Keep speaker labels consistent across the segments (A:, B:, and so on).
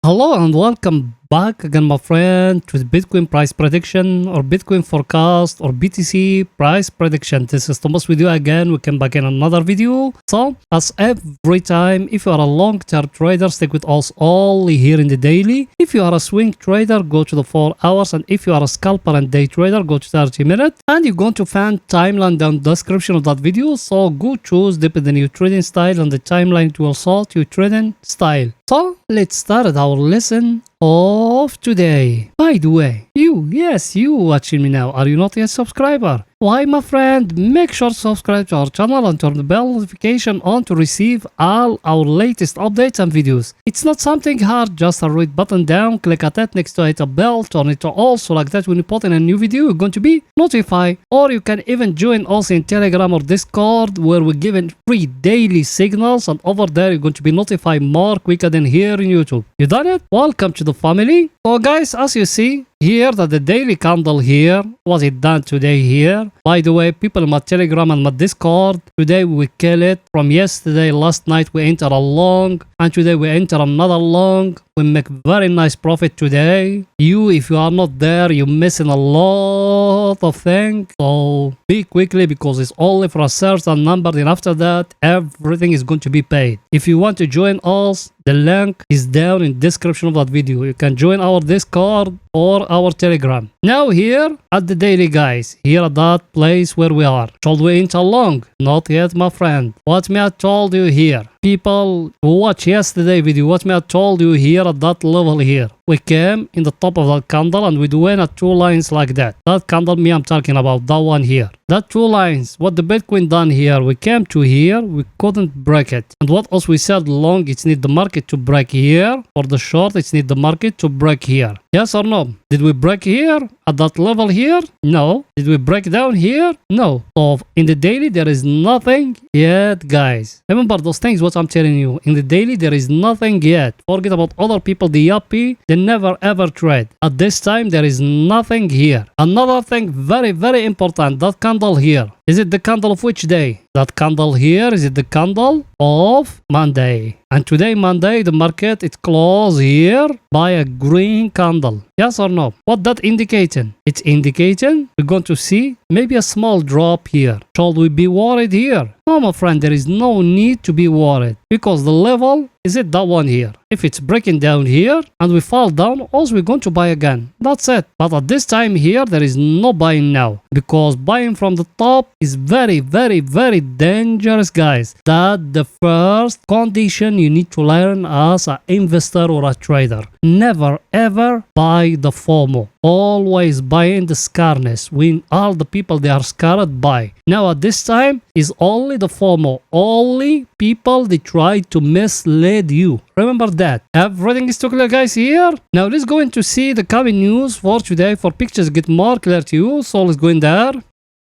A: Hello and welcome back again, my friend, to the Bitcoin price prediction or Bitcoin forecast or BTC price prediction. This is Thomas with you again. We came back in another video. So, as every time, if you are a long-term trader, stick with us only here in the daily. If you are a swing trader, go to the 4 hours. And if you are a scalper and day trader, go to 30 minutes. And you're going to find timeline down the description of that video. So, go choose depending on your trading style, and the timeline it will sort your trading style. So, let's start our lesson of today. By the way, you watching me now, are you not yet a subscriber? Why, my friend, make sure to subscribe to our channel and turn the bell notification on to receive all our latest updates and videos. It's not something hard, just a red button down, click at it, next to it a bell, turn it to all, so like that when you put in a new video, you're going to be notified. Or you can even join us in Telegram or Discord, where we're giving free daily signals, and over there you're going to be notified more quicker than here in YouTube. You done it? Welcome to the family. So guys, as you see here, that the daily candle here, was it done today here? By the way, people in my Telegram and my Discord, today we kill it. From yesterday, last night we enter a long, and today we enter another long. We make very nice profit today. If you are not there, you're missing a lot of things. So be quickly, because it's only for a certain number. Then after that, everything is going to be paid. If you want to join us, the link is down in the description of that video. You can join our Discord or our Telegram. Now here at the daily, guys, here at that place where we are. Should we enter long? Not yet, my friend. What me I told you here. People who watched yesterday video, what me I told you here at that level here. We came in the top of that candle and we went at 2 lines like that. That candle me I'm talking about, that one here. That 2 lines, what the Bitcoin done here, we came to here, we couldn't break it. And what else we said long, it's need the market to break here. For the short, it's need the market to break here. Yes or no? Did we break here at that level here? No. Did we break down here? No. So in the daily, there is nothing yet, guys. Remember those things, what I'm telling you. In the daily, there is nothing yet. Forget about other people, the yuppie. They never ever trade. At this time, there is nothing here. Another thing very, very important. That candle here. Is it the candle of which day? That candle here, is it the candle of Monday? And today, Monday, the market, it closed here by a green candle. Yes or no? What that indicating? It's indicating we're going to see maybe a small drop here. Should we be worried here? No, my friend, there is no need to be worried, because the level, is it that one here? If it's breaking down here and we fall down, also we're going to buy again. That's it. But at this time here, there is no buying now, because buying from the top is very, very, very dangerous, guys. That the first condition you need to learn as an investor or a trader. Never ever buy the FOMO. Always buy in the scaredness. When all the people they are scared, buy. Now at this time is only the FOMO. Only people they try to mislead you. Remember that. Everything is too clear, guys, here. Now let's go into see the coming news for today, for pictures get more clear to you. So let's go in there.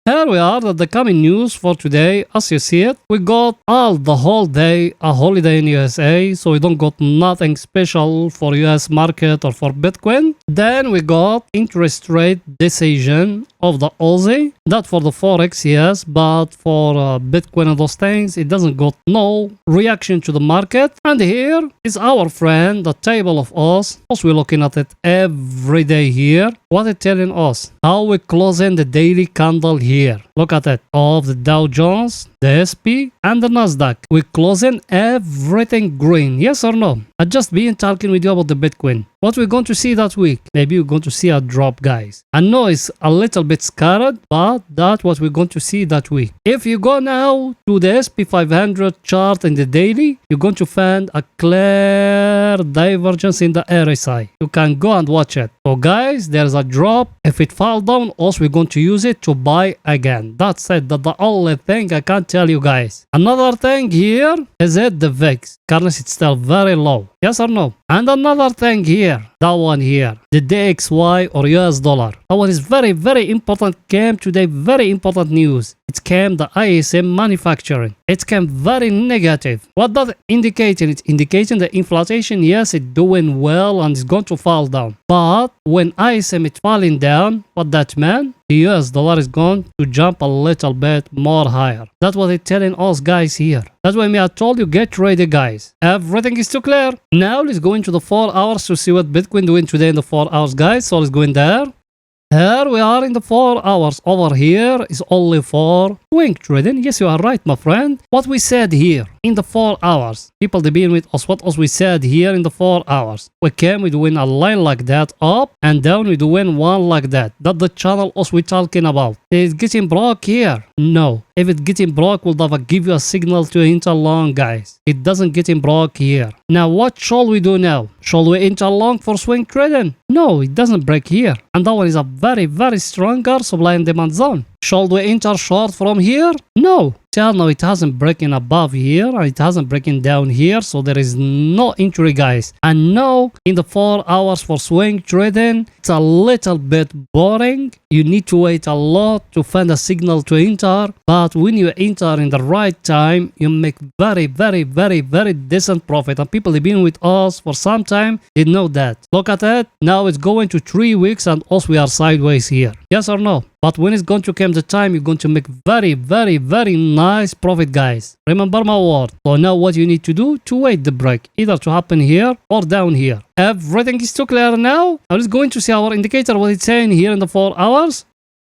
A: Here we are at the coming news for today. As you see it, we got all the whole day a holiday in USA, so we don't got nothing special for US market or for Bitcoin. Then we got interest rate decision of the Aussie. That for the Forex, yes, but for Bitcoin and those things, it doesn't got no reaction to the market. And here is our friend, the table of us. Also, we're looking at it every day here. What it telling us? How we closing the daily candle here. Look at it. Of the Dow Jones, the SP, and the Nasdaq. We're closing everything green. Yes or no? I just been talking with you about the Bitcoin. What we're going to see that week? Maybe we're going to see a drop, guys. I know it's a little bit scared, but that's what we're going to see that week. If you go now to the SP 500 chart in the daily, you're going to find a clear divergence in the RSI. You can go and watch it. So guys, there's a drop. If it falls down, also we're going to use it to buy again. That's it. That's the only thing I can tell you, guys. Another thing here is it the VIX. Currency is still very low. Yes or no? And another thing here, that one here, the DXY or US dollar. That one is very, very important. Came today, very important news. it came the ISM manufacturing. It came very negative. What does it indicate? It's indicating the inflation, yes, it's doing well and it's going to fall down. But when ISM is falling down, what that meant? The US dollar is going to jump a little bit more higher. That's what it's telling us guys here. That's why I told you, get ready guys. Everything is too clear. Now let's go into the 4 hours to see what Bitcoin doing today in the 4 hours guys. So let's go in there. Here we are in the 4 hours. Over here is only for swing trading. Yes, you are right, my friend. What we said here in the 4 hours, people debating with us, what else we said here in the 4 hours. We came, we doing a line like that up and down, we doing one like that. That the channel us we talking about. Is getting broke here? No. If it getting broke, we'll never give you a signal to enter long, guys. It doesn't getting broke here. Now, what shall we do now? Shall we enter long for swing trading? No, it doesn't break here. And that one is a very, very stronger supply and demand zone. Shall we enter short from here? No. Till now, it hasn't breaking above here and it hasn't breaking down here. So there is no entry, guys. And now, in the 4 hours for swing trading, it's a little bit boring. You need to wait a lot to find a signal to enter. But when you enter in the right time, you make very, very, very, very decent profit. And people have been with us for some time, they know that. Look at it. Now it's going to 3 weeks and also we are sideways here. Yes or no? But when it's going to come the time, you're going to make very, very, very nice profit, guys. Remember my word. So now what you need to do to wait the break, either to happen here or down here. Everything is too clear now. I'm just going to see our indicator, what it's saying here in the 4 hours.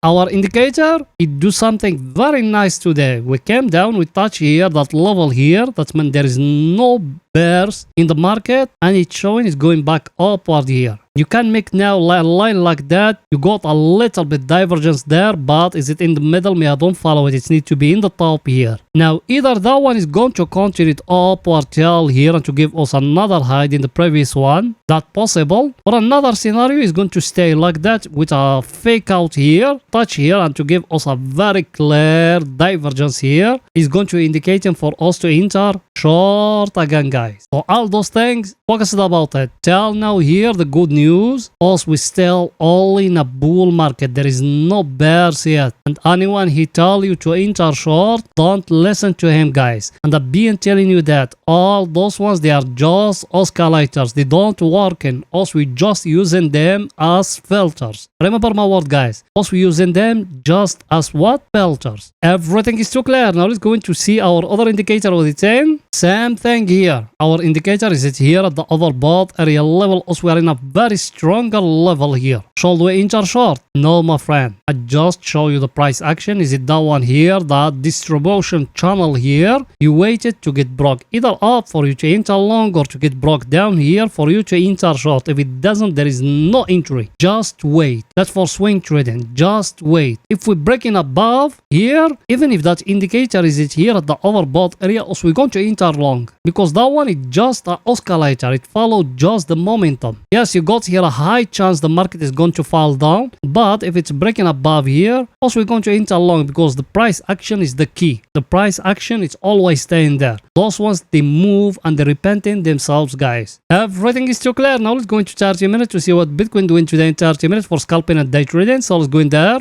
A: Our indicator, it do something very nice today. We came down, we touch here, that level here. That means there is no bears in the market and it's showing it's going back upward here. You can make now a line like that. You got a little bit divergence there, but is it in the middle? Me, I don't follow it. It needs to be in the top here. Now, either that one is going to continue it upward till here and to give us another high in the previous one. That's possible. Or another scenario is going to stay like that with a fake out here, touch here, and to give us a very clear divergence here. Is going to indicate for us to enter short again, guys. So all those things, focus about it. Till now here, the good news, also we still all in a bull market. There is no bears yet. And anyone he tell you to enter short, don't listen to him, guys. And I've been telling you that all those ones, they are just oscillators. They don't work in us. We just using them as filters. Remember my word, guys. Us we using them just as what? Filters. Everything is too clear. Now let's go into see our other indicator, what it's saying. Same thing here. Our indicator is it here at the overbought area level. Also, we are in a very stronger level here. Shall we enter short? No, my friend. I just show you the price action. Is it that one here? That distribution channel here. You waited to get broke either up for you to enter long or to get broke down here for you to enter short. If it doesn't, there is no entry. Just wait. That's for swing trading. Just wait. If we breaking above here, even if that indicator is it here at the overbought area, also we're going to enter long because that one is just an oscillator. It followed just the momentum. Yes, you got here a high chance the market is going to fall down, but if it's breaking above here, also we're going to enter long because the price action is the key. The price action is always staying there. Those ones, they move and they're repenting themselves, guys. Everything is too clear. Now let's go into 30 minutes to see what Bitcoin doing today in 30 minutes for scalping and day trading. So let's go in there.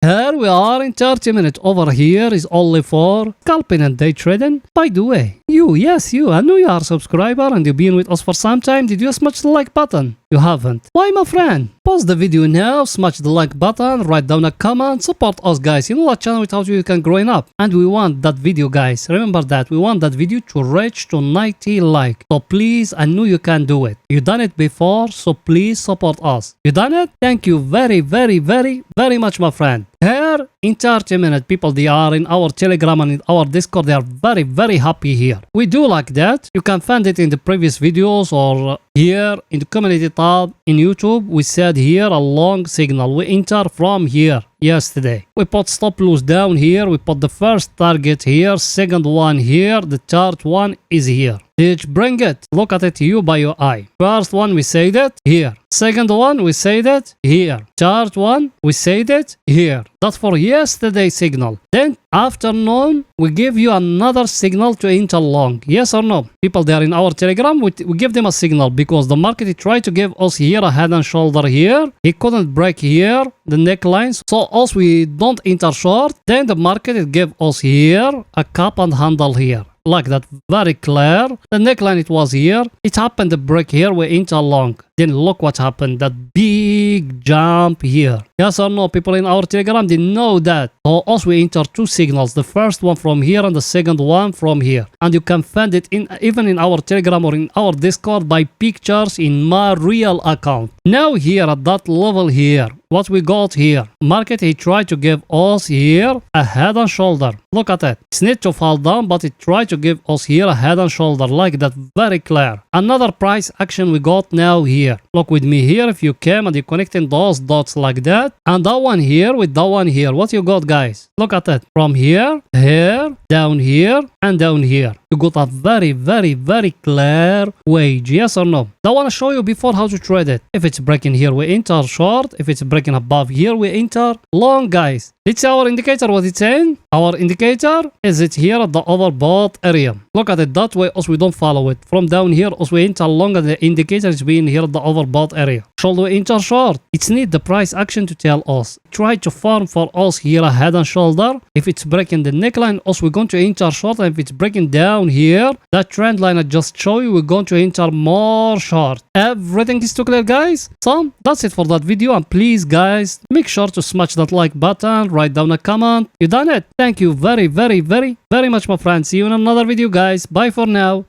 A: Here we are in 30 minutes. Over here is only for scalping and day trading. By the way, yes, I know you are a subscriber and you've been with us for some time. Did you smash the like button? You haven't. Why, my friend? Pause the video now, smash the like button, write down a comment, support us, guys. You know that channel without you can growing up. And we want that video, guys. Remember that. We want that video to reach to 90 likes. So please, I know you can do it. You done it before, so please support us. You done it? Thank you very, very, very, very much, my friend. Here in 30 minutes, people, they are in our Telegram and in our Discord. They are very, very happy here. We do like that. You can find it in the previous videos or here in the community tab in YouTube. We said here a long signal. We enter from here yesterday. We put stop loss down here. We put the first target here, second one here, the third one is here. Let's bring it. Look at it you by your eye. First one we say that here. Second one we say that here. Third one we say that here. That's for yesterday's signal. Then afternoon we give you another signal to enter long. Yes or no? People, they are in our Telegram. We give them a signal because the market he tried to give us here a head and shoulder here. He couldn't break here the necklines, so also we don't enter short. Then the market it gave us here a cup and handle here. Like that, very clear. The neckline it was here. It happened to break here. We enter long. Then look what happened. That big jump here. Yes or no? People in our Telegram, they know that. So also we enter two signals. The first one from here and the second one from here. And you can find it in even in our Telegram or in our Discord by pictures in my real account. Now here at that level here, what we got here, market he tried to give us here a head and shoulder. Look at it. It's need to fall down, but it tried to give us here a head and shoulder like that, very clear. Another price action we got now here. Look with me here, if you came and you connecting those dots like that, and that one here with that one here, what you got, guys? Look at it. From here, here, down here, and down here. You got a very clear wage. Yes or no? I want to show you before how to trade it. If it's breaking here, we enter short. If it's breaking above here, we enter long, guys. Let's see our indicator, what it's saying. Our indicator is it here at the overbought area. Look at it that way, also we don't follow it. From down here, also we enter long and the indicator is being here at the overbought area. Should we enter short? It's need the price action to tell us. Try to farm for us here a head and shoulder. If it's breaking the neckline, also we're going to enter short. And if it's breaking down here, that trend line I just show you, we're going to enter more short. Everything is too clear, guys. So that's it for that video, and please guys, make sure to smash that like button, write down a comment. You done it. Thank you very much, my friends. See you in another video, guys. Bye for now.